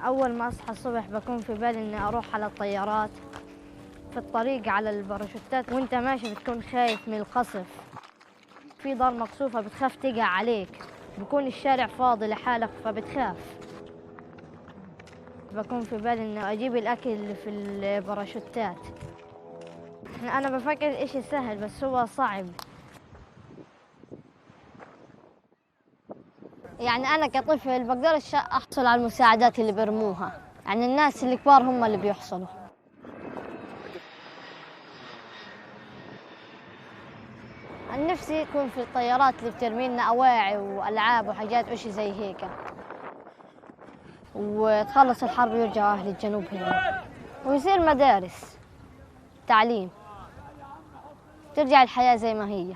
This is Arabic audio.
أول ما أصحى الصبح بكون في بالي إني أروح على الطيارات. في الطريق على الباراشوتات وأنت ماشي بتكون خايف من القصف، في دار مقصوفة بتخاف تقع عليك، بكون الشارع فاضي لحالك فبتخاف. بكون في بالي إنه أجيب الأكل في الباراشوتات. أنا بفكر إشي سهل بس هو صعب. يعني أنا كطفل بقدرش أحصل على المساعدات اللي بيرموها، يعني الناس الكبار هم اللي بيحصلوا. عن نفسي يكون في الطيارات اللي بترمي لنا أواعي وألعاب وحاجات إشي زي هيك، وتخلص الحرب ويرجعوا أهل الجنوب هنا، ويصير مدارس تعليم، ترجع الحياة زي ما هي.